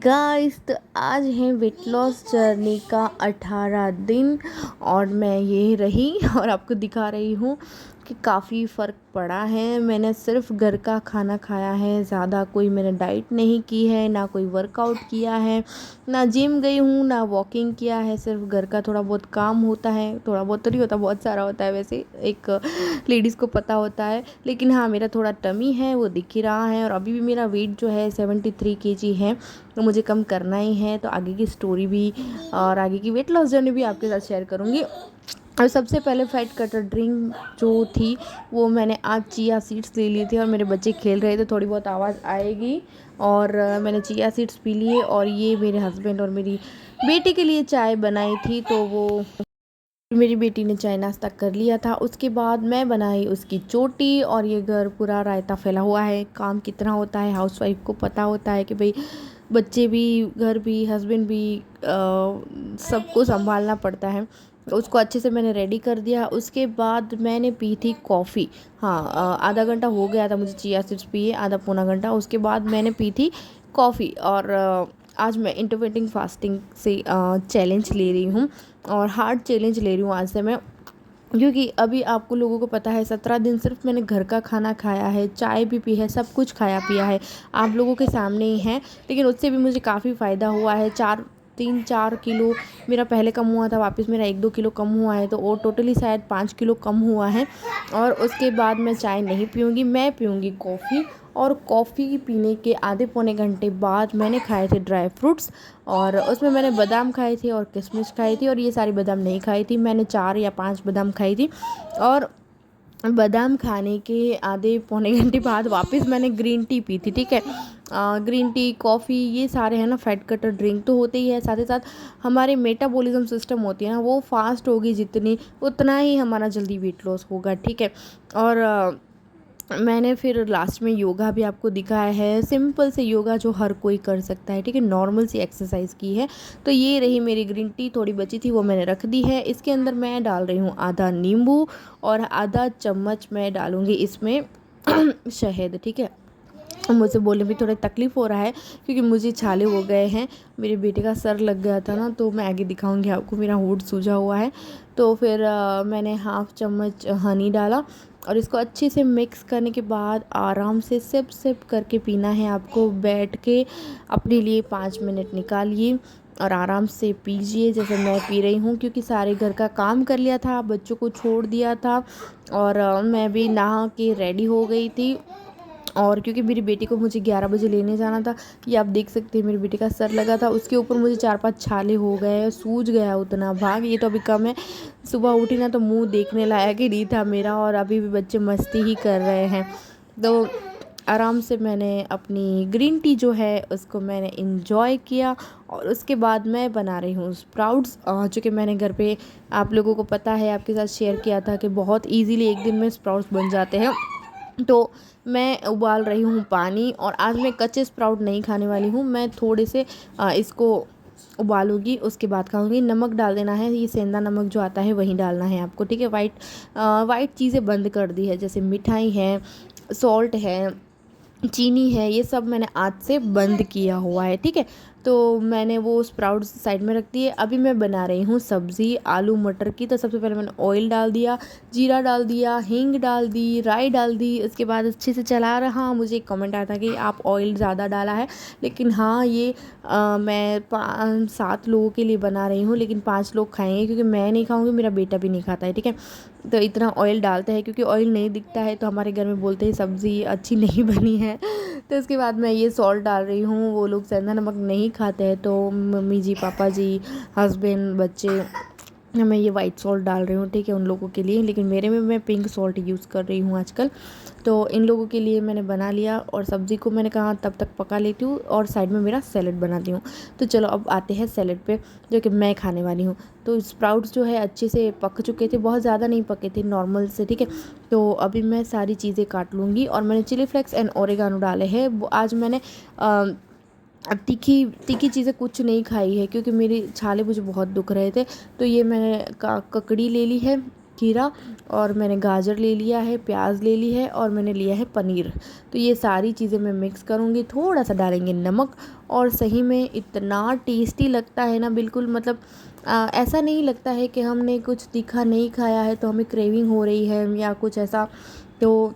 Guys, तो आज है वेट लॉस जर्नी का 18 दिन और मैं यही रही और आपको दिखा रही हूँ कि काफ़ी फ़र्क पड़ा है। मैंने सिर्फ घर का खाना खाया है, ज़्यादा कोई मैंने डाइट नहीं की है, ना कोई वर्कआउट किया है, ना जिम गई हूँ, ना वॉकिंग किया है। सिर्फ घर का थोड़ा बहुत काम होता है, थोड़ा बहुत तो नहीं होता, बहुत सारा होता है वैसे, एक लेडीज़ को पता होता है। लेकिन हाँ, मेरा थोड़ा टमी है वो दिख ही रहा है और अभी भी मेरा वेट जो है 73 kg है, तो मुझे कम करना ही है। तो आगे की स्टोरी भी और आगे की वेट लॉस जर्नी भी आपके साथ शेयर करूँगी। और सबसे पहले फैट कटर ड्रिंक जो थी वो मैंने आज चिया सीड्स ले लिए थे और मेरे बच्चे खेल रहे थे, थोड़ी बहुत आवाज़ आएगी। और मैंने चिया सीड्स पी लिए और ये मेरे हस्बैंड और मेरी बेटी के लिए चाय बनाई थी, तो वो मेरी बेटी ने चाय नाश्ता कर लिया था। उसके बाद मैं बनाई उसकी चोटी और ये घर पूरा रायता फैला हुआ है। काम कितना होता है, हाउसवाइफ को पता होता है कि भाई बच्चे भी, घर भी, हस्बैंड भी, सबको संभालना पड़ता है। तो उसको अच्छे से मैंने रेडी कर दिया। उसके बाद मैंने पी थी कॉफ़ी। हाँ, आधा घंटा हो गया था मुझे चिया सीड्स पिए, आधा पौना घंटा। उसके बाद मैंने पी थी कॉफ़ी और आज मैं इंटरमिटेंट फास्टिंग से चैलेंज ले रही हूँ और हार्ड चैलेंज ले रही हूँ आज से मैं, क्योंकि अभी आपको लोगों को पता है 17 दिन सिर्फ मैंने घर का खाना खाया है, चाय भी पी है, सब कुछ खाया पिया है, आप लोगों के सामने ही है। लेकिन उससे भी मुझे काफ़ी फ़ायदा हुआ है। 3-4 किलो मेरा पहले कम हुआ था, वापस मेरा 1-2 किलो कम हुआ है, तो वो टोटली शायद 5 किलो कम हुआ है। और उसके बाद मैं चाय नहीं पीऊँगी, मैं पीऊँगी कॉफ़ी। और कॉफ़ी पीने के आधे पौने घंटे बाद मैंने खाए थे ड्राई फ्रूट्स और उसमें मैंने बादाम खाए थे और किशमिश खाई थी, और ये सारी बादाम नहीं खाई थी, मैंने 4 या 5 बादाम खाई थी। और बादाम खाने के आधे पौने घंटे बाद वापस मैंने ग्रीन टी पी थी, ठीक है। ग्रीन टी, कॉफ़ी, ये सारे हैं ना फैट कटर ड्रिंक तो होते ही है। साथ ही साथ हमारे मेटाबॉलिज्म सिस्टम होती है ना, वो फास्ट होगी जितनी, उतना ही हमारा जल्दी वेट लॉस होगा, ठीक है। और मैंने फिर लास्ट में योगा भी आपको दिखाया है, सिंपल से योगा जो हर कोई कर सकता है, ठीक है, नॉर्मल सी एक्सरसाइज की है। तो ये रही मेरी ग्रीन टी, थोड़ी बची थी वो मैंने रख दी है। इसके अंदर मैं डाल रही हूँ आधा नींबू और आधा चम्मच मैं डालूँगी इसमें शहद, ठीक है। मुझे बोलने में थोड़ा तकलीफ़ हो रहा है क्योंकि मुझे छाले हो गए हैं, मेरे बेटे का सर लग गया था ना, तो मैं आगे दिखाऊंगी आपको, मेरा होंठ सूजा हुआ है। तो फिर मैंने हाफ़ चम्मच हनी डाला और इसको अच्छे से मिक्स करने के बाद आराम से सिप सिप करके पीना है आपको, बैठ के अपने लिए 5 मिनट निकालिए और आराम से पीजिए जैसे मैं पी रही हूँ। क्योंकि सारे घर का काम कर लिया था, बच्चों को छोड़ दिया था और मैं भी नहा के रेडी हो गई थी। और क्योंकि मेरी बेटी को मुझे 11 बजे लेने जाना था, ये आप देख सकते हैं मेरी बेटी का सर लगा था, उसके ऊपर मुझे 4-5 छाले हो गए, सूज गया उतना भाग, ये तो अभी कम है। सुबह उठी ना तो मुंह देखने लायक ही नहीं था मेरा, और अभी भी बच्चे मस्ती ही कर रहे हैं। तो आराम से मैंने अपनी ग्रीन टी जो है उसको मैंने इंजॉय किया। और उसके बाद मैं बना रही हूँ स्प्राउट्स, जो कि मैंने घर पे, आप लोगों को पता है, आपके साथ शेयर किया था कि बहुत ईजीली एक दिन में स्प्राउट्स बन जाते हैं। तो मैं उबाल रही हूँ पानी और आज मैं कच्चे स्प्राउट नहीं खाने वाली हूँ, मैं थोड़े से इसको उबालूंगी, उसके बाद खाऊंगी। नमक डाल देना है, ये सेंधा नमक जो आता है वही डालना है आपको, ठीक है। वाइट चीज़ें बंद कर दी है, जैसे मिठाई है, सॉल्ट है, चीनी है, ये सब मैंने आज से बंद किया हुआ है, ठीक है। तो मैंने वो स्प्राउट्स साइड में रख दिए। अभी मैं बना रही हूँ सब्ज़ी आलू मटर की। तो सबसे पहले मैंने ऑयल डाल दिया, जीरा डाल दिया, हींग डाल दी, राई डाल दी। उसके बाद अच्छे से चला रहा। मुझे एक कमेंट आया था कि आप ऑयल ज़्यादा डाला है, लेकिन हाँ, ये मैं 5-7 लोगों के लिए बना रही हूँ, लेकिन 5 लोग खाएंगे क्योंकि मैं नहीं खाऊँगी, मेरा बेटा भी नहीं खाता है, ठीक है। तो इतना ऑयल डालते हैं क्योंकि ऑयल नहीं दिखता है तो हमारे घर में बोलते हैं सब्ज़ी अच्छी नहीं बनी है। तो उसके बाद मैं ये सॉल्ट डाल रही हूँ। वो लोग सेंधा नमक नहीं खाते हैं, तो मम्मी जी, पापा जी, हस्बैंड, बच्चे, मैं ये वाइट सॉल्ट डाल रही हूँ, ठीक है, उन लोगों के लिए। लेकिन मेरे में मैं पिंक सॉल्ट यूज़ कर रही हूँ आजकल। तो इन लोगों के लिए मैंने बना लिया और सब्ज़ी को मैंने कहा तब तक पका लेती हूँ और साइड में मेरा सैलेड बनाती हूँ। तो चलो अब आते हैं सैलेड पे, जो कि मैं खाने वाली हूँ। तो स्प्राउट्स जो है अच्छे से पक चुके थे, बहुत ज़्यादा नहीं पके थे, नॉर्मल से, ठीक है। तो अभी मैं सारी चीज़ें काट लूँगी और मैंने चिली फ्लेक्स एंड ओरेगानो डाले हैं। आज मैंने अब तीखी तीखी चीज़ें कुछ नहीं खाई है क्योंकि मेरे छाले मुझे बहुत दुख रहे थे। तो ये मैंने ककड़ी ले ली है खीरा और मैंने गाजर ले लिया है, प्याज ले ली है और मैंने लिया है पनीर। तो ये सारी चीज़ें मैं मिक्स करूँगी, थोड़ा सा डालेंगे नमक और सही में इतना टेस्टी लगता है ना, बिल्कुल मतलब ऐसा नहीं लगता है कि हमने कुछ तीखा नहीं खाया है तो हमें क्रेविंग हो रही है या कुछ ऐसा। तो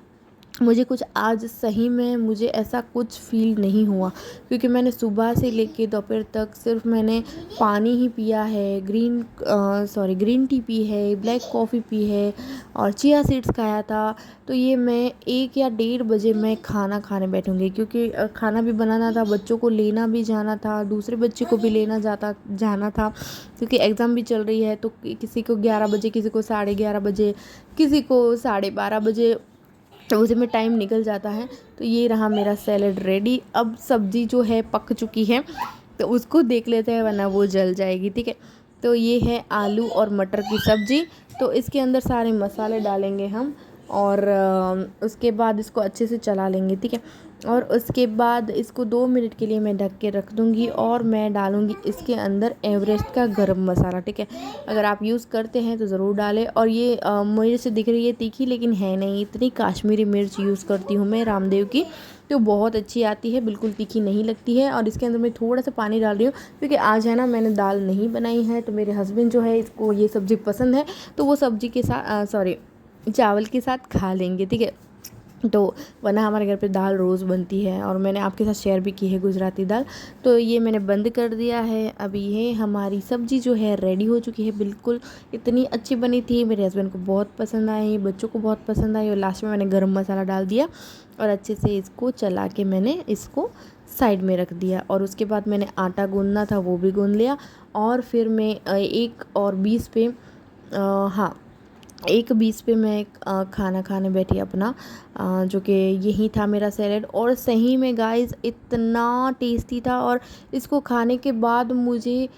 मुझे कुछ आज सही में मुझे ऐसा कुछ फ़ील नहीं हुआ, क्योंकि मैंने सुबह से लेके दोपहर तक सिर्फ मैंने पानी ही पिया है, ग्रीन टी पी है, ब्लैक कॉफ़ी पी है और चिया सीड्स खाया था। तो ये मैं 1 या 1:30 बजे मैं खाना खाने बैठूँगी, क्योंकि खाना भी बनाना था, बच्चों को लेना भी जाना था, दूसरे बच्चे को भी लेना जाना था, क्योंकि एग्ज़ाम भी चल रही है। तो किसी को 11 बजे, किसी को 11:30 बजे, किसी को 12:30 बजे, तो उसी में टाइम निकल जाता है। तो ये रहा मेरा सैलेड रेडी। अब सब्ज़ी जो है पक चुकी है, तो उसको देख लेते हैं वरना वो जल जाएगी, ठीक है। तो ये है आलू और मटर की सब्ज़ी। तो इसके अंदर सारे मसाले डालेंगे हम और उसके बाद इसको अच्छे से चला लेंगे, ठीक है। और उसके बाद इसको 2 मिनट के लिए मैं ढक के रख दूँगी और मैं डालूँगी इसके अंदर एवरेस्ट का गरम मसाला, ठीक है। अगर आप यूज़ करते हैं तो ज़रूर डालें। और ये मिर्च दिख रही है तीखी, लेकिन है नहीं, इतनी काश्मीरी मिर्च यूज़ करती हूँ मैं रामदेव की, तो बहुत अच्छी आती है, बिल्कुल तीखी नहीं लगती है। और इसके अंदर मैं थोड़ा सा पानी डाल रही हूँ, क्योंकि आज है ना मैंने दाल नहीं बनाई है, तो मेरे हस्बैंड जो है इसको ये सब्ज़ी पसंद है, तो वो सब्ज़ी के साथ चावल के साथ खा लेंगे, ठीक है। तो वरना हमारे घर पे दाल रोज़ बनती है और मैंने आपके साथ शेयर भी की है गुजराती दाल। तो ये मैंने बंद कर दिया है। अभी ये हमारी सब्ज़ी जो है रेडी हो चुकी है, बिल्कुल इतनी अच्छी बनी थी, मेरे हस्बैंड को बहुत पसंद आई, बच्चों को बहुत पसंद आई। और लास्ट में मैंने गरम मसाला डाल दिया और अच्छे से इसको चला के मैंने इसको साइड में रख दिया। और उसके बाद मैंने आटा गूँधना था वो भी गूँध लिया। और फिर मैं 1:20 पे हाँ 1:20 पे मैं खाना खाने बैठी अपना, जो कि यही था मेरा सैलेड। और सही में गाइस इतना टेस्टी था। और इसको खाने के बाद मुझे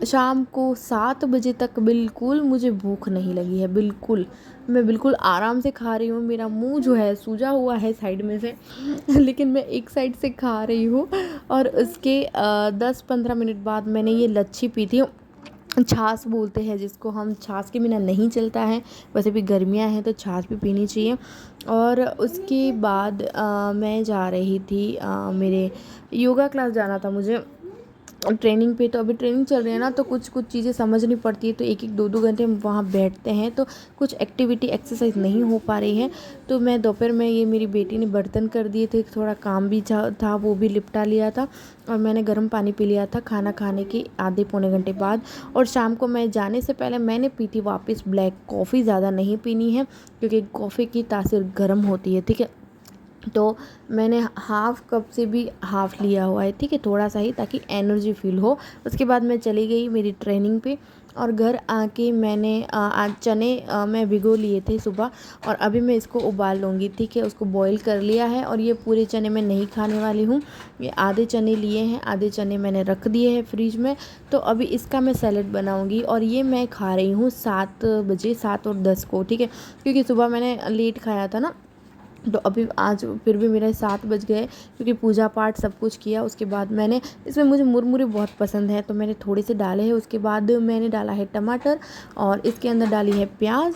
शाम को 7 बजे तक बिल्कुल मुझे भूख नहीं लगी है, बिल्कुल मैं बिल्कुल आराम से खा रही हूँ। मेरा मुंह जो है सूजा हुआ है साइड में से लेकिन मैं एक साइड से खा रही हूँ। और उसके 10-15 मिनट बाद मैंने ये लच्छी पी थी, छाछ बोलते हैं जिसको हम, छाछ के बिना नहीं चलता है। वैसे भी गर्मियां हैं तो छाछ भी पीनी चाहिए। और उसके बाद मैं जा रही थी, मेरे योगा क्लास जाना था मुझे ट्रेनिंग पे। तो अभी ट्रेनिंग चल रही है ना, तो कुछ कुछ चीज़ें समझनी पड़ती है, तो 1-2 घंटे हम वहाँ बैठते हैं, तो कुछ एक्टिविटी एक्सरसाइज नहीं हो पा रही है। तो मैं दोपहर में, ये मेरी बेटी ने बर्तन कर दिए थे, थोड़ा काम भी था वो भी निपटा लिया था। और मैंने गर्म पानी पी लिया था खाना खाने के आधे पौने घंटे बाद। और शाम को मैं जाने से पहले मैंने पी थी वापस ब्लैक कॉफ़ी, ज़्यादा नहीं पीनी है क्योंकि कॉफ़ी की तासीर गर्म होती है, ठीक है। तो मैंने हाफ़ कप से भी हाफ़ लिया हुआ है, ठीक है, थोड़ा सा ही, ताकि एनर्जी फील हो। उसके बाद मैं चली गई मेरी ट्रेनिंग पे। और घर आके मैंने आज चने मैं भिगो लिए थे सुबह, और अभी मैं इसको उबाल लूँगी, ठीक है। उसको बॉईल कर लिया है और ये पूरे चने मैं नहीं खाने वाली हूँ, ये आधे चने लिए हैं, आधे चने मैंने रख दिए हैं फ्रिज में। तो अभी इसका मैं सैलेड बनाऊँगी और ये मैं खा रही हूँ 7 बजे, 7:10 को, ठीक है, क्योंकि सुबह मैंने लेट खाया था ना। तो अभी आज फिर भी मेरे 7 बज गए, क्योंकि पूजा पाठ सब कुछ किया। उसके बाद मैंने, इसमें मुझे मुरमुरे बहुत पसंद है तो मैंने थोड़े से डाले हैं। उसके बाद मैंने डाला है टमाटर और इसके अंदर डाली है प्याज,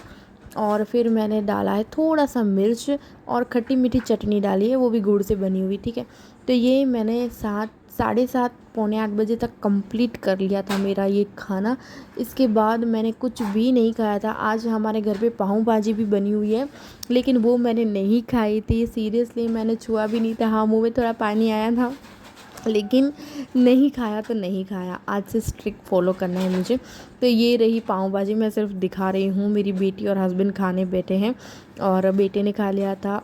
और फिर मैंने डाला है थोड़ा सा मिर्च और खट्टी मीठी चटनी डाली है, वो भी गुड़ से बनी हुई, ठीक है। तो ये मैंने 7, 7:30, पौने 8 बजे तक कंप्लीट कर लिया था मेरा ये खाना। इसके बाद मैंने कुछ भी नहीं खाया था। आज हमारे घर पे पाव भाजी भी बनी हुई है, लेकिन वो मैंने नहीं खाई थी, सीरियसली मैंने छुआ भी नहीं था। हाँ, मुँह में थोड़ा पानी आया था, लेकिन नहीं खाया तो नहीं खाया। आज से स्ट्रिक्ट फॉलो करना है मुझे। तो ये रही पाव भाजी, मैं सिर्फ दिखा रही हूँ। मेरी बेटी और हस्बैंड खाने बैठे हैं और बेटे ने खा लिया था,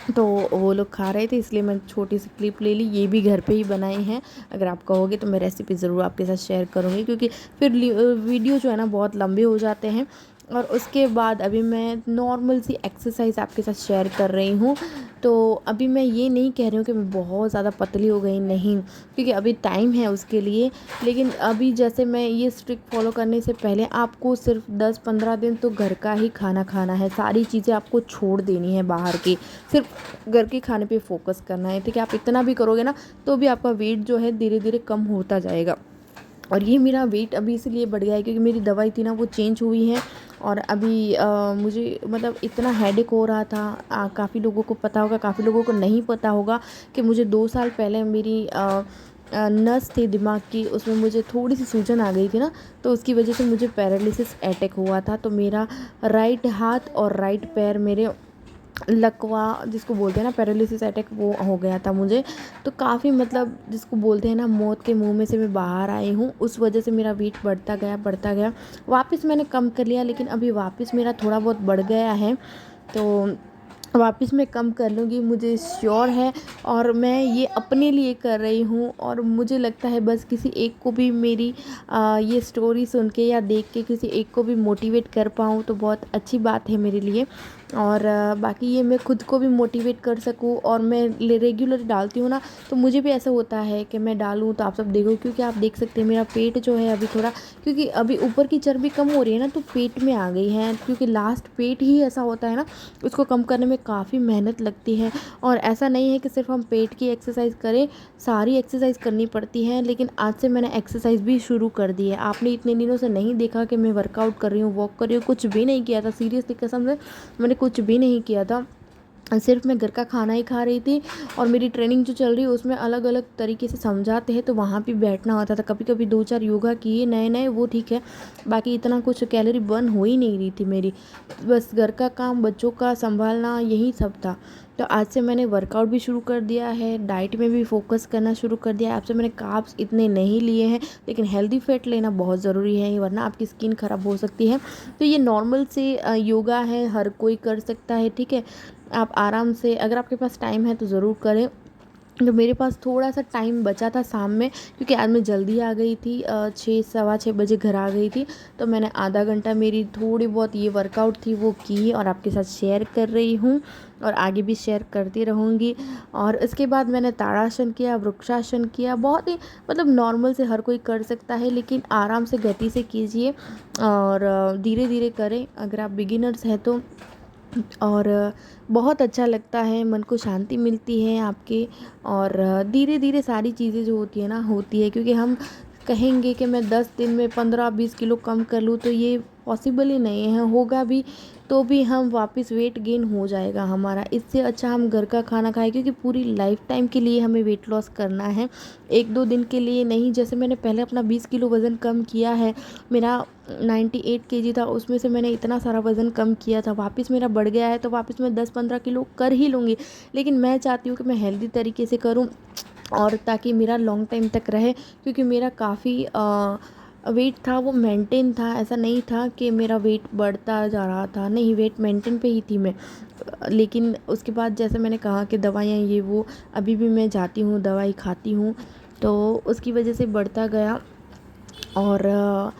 तो वो लोग खा रहे थे, इसलिए मैं छोटी सी क्लिप ले ली। ये भी घर पे ही बनाई हैं। अगर आप कहोगे तो मैं रेसिपी ज़रूर आपके साथ शेयर करूँगी, क्योंकि फिर वीडियो जो है ना बहुत लंबे हो जाते हैं। और उसके बाद अभी मैं नॉर्मल सी एक्सरसाइज आपके साथ शेयर कर रही हूँ। तो अभी मैं ये नहीं कह रही हूँ कि मैं बहुत ज़्यादा पतली हो गई, नहीं, क्योंकि अभी टाइम है उसके लिए। लेकिन अभी जैसे मैं ये स्ट्रिक्ट फॉलो करने से पहले आपको सिर्फ 10-15 दिन तो घर का ही खाना खाना है। सारी चीज़ें आपको छोड़ देनी है बाहर की, सिर्फ घर के खाने पे फोकस करना है, ठीक है। आप इतना भी करोगे ना तो भी आपका वेट जो है धीरे धीरे कम होता जाएगा। और ये मेरा वेट अभी इसलिए बढ़ गया है क्योंकि मेरी दवाई थी ना वो चेंज हुई है, और अभी मुझे मतलब इतना हेडेक हो रहा था। काफ़ी लोगों को पता होगा, काफ़ी लोगों को नहीं पता होगा कि मुझे 2 साल पहले मेरी नस थी दिमाग की, उसमें मुझे थोड़ी सी सूजन आ गई थी ना, तो उसकी वजह से मुझे पैरालिसिस अटैक हुआ था। तो मेरा राइट हाथ और राइट पैर मेरे लकवा जिसको बोलते हैं ना, पैरालिसिस अटैक, वो हो गया था मुझे। तो काफ़ी मतलब जिसको बोलते हैं ना, मौत के मुंह में से मैं बाहर आई हूँ। उस वजह से मेरा वेट बढ़ता गया। वापस मैंने कम कर लिया, लेकिन अभी वापस मेरा थोड़ा बहुत बढ़ गया है। तो वापस मैं कम कर लूँगी, मुझे श्योर है। और मैं ये अपने लिए कर रही हूँ, और मुझे लगता है बस किसी एक को भी मेरी ये स्टोरी सुन के या देख के किसी एक को भी मोटिवेट कर पाऊँ तो बहुत अच्छी बात है मेरे लिए। और बाकी ये मैं खुद को भी मोटिवेट कर सकूँ, और मैं रेगुलर डालती हूँ ना, तो मुझे भी ऐसा होता है कि मैं डालूँ तो आप सब देखो। क्योंकि आप देख सकते हैं मेरा पेट जो है अभी थोड़ा, क्योंकि अभी ऊपर की चर्बी कम हो रही है ना, तो पेट में आ गई है। क्योंकि लास्ट पेट ही ऐसा होता है ना, उसको कम करने में काफ़ी मेहनत लगती है। और ऐसा नहीं है कि सिर्फ हम पेट की एक्सरसाइज करें, सारी एक्सरसाइज करनी पड़ती है। लेकिन आज से मैंने एक्सरसाइज भी शुरू कर दी है। आपने इतने दिनों से नहीं देखा कि मैं वर्कआउट कर रही हूँ, वॉक कर रही हूँ, कुछ भी नहीं किया था। सीरियसली कसम से मैंने कुछ भी नहीं किया था। सिर्फ मैं घर का खाना ही खा रही थी। और मेरी ट्रेनिंग जो चल रही है उसमें अलग अलग तरीके से समझाते हैं, तो वहाँ भी बैठना होता था। कभी कभी 2-4 योगा किए नए नए, वो ठीक है। बाकी इतना कुछ कैलोरी बर्न हो ही नहीं रही थी मेरी। बस घर का काम, बच्चों का संभालना, यही सब था। तो आज से मैंने वर्कआउट भी शुरू कर दिया है, डाइट में भी फोकस करना शुरू कर दिया है। आज से मैंने कार्ब्स इतने नहीं लिए हैं, लेकिन हेल्दी फैट लेना बहुत ज़रूरी है, वरना आपकी स्किन ख़राब हो सकती है। तो ये नॉर्मल से योगा है, हर कोई कर सकता है, ठीक है। आप आराम से, अगर आपके पास टाइम है तो ज़रूर करें। तो मेरे पास थोड़ा सा टाइम बचा था शाम में, क्योंकि आज मैं जल्दी आ गई थी, 6 सवा 6 बजे घर आ गई थी। तो मैंने आधा घंटा मेरी थोड़ी बहुत ये वर्कआउट थी वो की, और आपके साथ शेयर कर रही हूँ, और आगे भी शेयर करती रहूँगी। और इसके बाद मैंने ताड़ासन किया, वृक्षासन किया। बहुत ही मतलब नॉर्मल से हर कोई कर सकता है, लेकिन आराम से गति से कीजिए, और धीरे धीरे करें अगर आप बिगिनर्स हैं तो। और बहुत अच्छा लगता है, मन को शांति मिलती है आपके। और धीरे धीरे सारी चीज़ें जो होती है ना, होती है। क्योंकि हम कहेंगे कि मैं 10 दिन में 15-20 किलो कम कर लूँ, तो ये पॉसिबल ही नहीं है। होगा भी तो भी हम वापस वेट गेन हो जाएगा हमारा। इससे अच्छा हम घर का खाना खाएं, क्योंकि पूरी लाइफ टाइम के लिए हमें वेट लॉस करना है, 1-2 दिन के लिए नहीं। जैसे मैंने पहले अपना 20 किलो वज़न कम किया है, मेरा 98 केजी था, उसमें से मैंने इतना सारा वज़न कम किया था, वापस मेरा बढ़ गया है, तो वापस मैं 10-15 किलो कर ही लूँगी। लेकिन मैं चाहती हूँ कि मैं हेल्दी तरीके से करूँ, और ताकि मेरा लॉन्ग टाइम तक रहे। क्योंकि मेरा काफ़ी वेट था वो मेंटेन था, ऐसा नहीं था कि मेरा वेट बढ़ता जा रहा था, नहीं, वेट मेंटेन पे ही थी मैं। लेकिन उसके बाद जैसे मैंने कहा कि दवाइयाँ ये वो, अभी भी मैं जाती हूँ, दवाई खाती हूँ, तो उसकी वजह से बढ़ता गया। और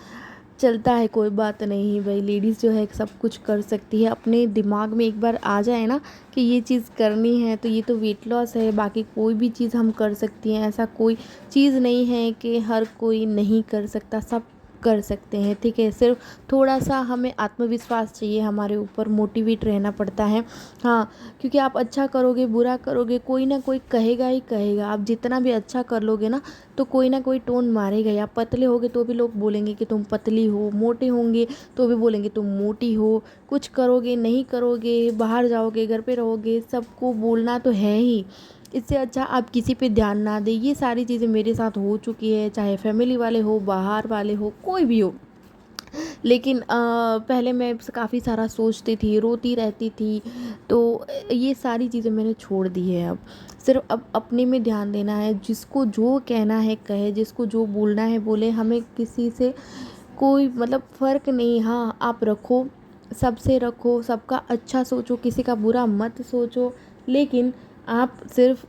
चलता है, कोई बात नहीं भाई, लेडीज़ जो है सब कुछ कर सकती है। अपने दिमाग में एक बार आ जाए ना कि ये चीज़ करनी है, तो ये तो वेट लॉस है, बाकी कोई भी चीज़ हम कर सकती हैं। ऐसा कोई चीज़ नहीं है कि हर कोई नहीं कर सकता, सब कर सकते हैं, ठीक है। सिर्फ थोड़ा सा हमें आत्मविश्वास चाहिए, हमारे ऊपर मोटिवेट रहना पड़ता है। हाँ, क्योंकि आप अच्छा करोगे, बुरा करोगे, कोई ना कोई कहेगा ही कहेगा। आप जितना भी अच्छा कर लोगे ना, तो कोई ना कोई टोन मारेगा ही। आप पतले होगे तो भी लोग बोलेंगे कि तुम पतली हो, मोटे होंगे तो भी बोलेंगे तुम मोटी हो। कुछ करोगे, नहीं करोगे, बाहर जाओगे, घर पे रहोगे, सबको बोलना तो है ही। इससे अच्छा आप किसी पे ध्यान ना दें। ये सारी चीज़ें मेरे साथ हो चुकी है, चाहे फैमिली वाले हो, बाहर वाले हो, कोई भी हो। लेकिन पहले मैं काफ़ी सारा सोचती थी, रोती रहती थी। तो ये सारी चीज़ें मैंने छोड़ दी है अब। सिर्फ अब अपने में ध्यान देना है, जिसको जो कहना है कहे, जिसको जो बोलना है बोले। हमें किसी से कोई मतलब फ़र्क नहीं। हाँ, आप रखो, सबसे रखो, सबका अच्छा सोचो, किसी का बुरा मत सोचो, लेकिन आप सिर्फ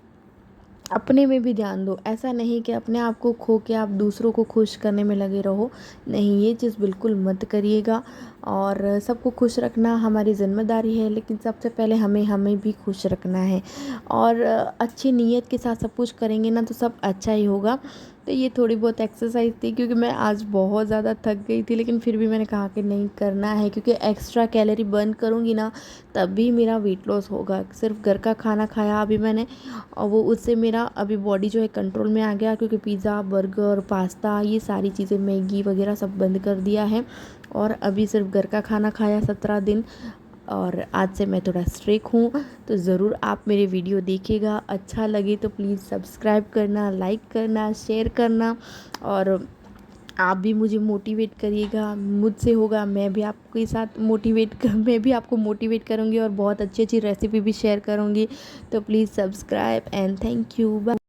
अपने में भी ध्यान दो। ऐसा नहीं कि अपने आप को खो के आप दूसरों को खुश करने में लगे रहो। नहीं, ये चीज़ बिल्कुल मत करिएगा। और सबको खुश रखना हमारी ज़िम्मेदारी है, लेकिन सबसे पहले हमें हमें भी खुश रखना है। और अच्छी नीयत के साथ सब कुछ करेंगे ना, तो सब अच्छा ही होगा। तो ये थोड़ी बहुत एक्सरसाइज थी, क्योंकि मैं आज बहुत ज़्यादा थक गई थी, लेकिन फिर भी मैंने कहा कि नहीं, करना है। क्योंकि एक्स्ट्रा कैलोरी बर्न करूँगी ना, तभी मेरा वेट लॉस होगा। सिर्फ घर का खाना खाया अभी मैंने, और वो उससे मेरा अभी बॉडी जो है कंट्रोल में आ गया। क्योंकि पिज़्ज़ा, बर्गर, पास्ता, ये सारी चीज़ें, मैगी वगैरह सब बंद कर दिया है। और अभी सिर्फ घर का खाना खाया 17 दिन, और आज से मैं थोड़ा स्ट्रिक हूँ। तो ज़रूर आप मेरे वीडियो देखिएगा, अच्छा लगे तो प्लीज़ सब्सक्राइब करना, लाइक करना, शेयर करना, और आप भी मुझे मोटिवेट करिएगा। मुझसे होगा, मैं भी आपके साथ मैं भी आपको मोटिवेट करूँगी और बहुत अच्छी अच्छी रेसिपी भी शेयर करूँगी। तो please subscribe and thank you. Bye.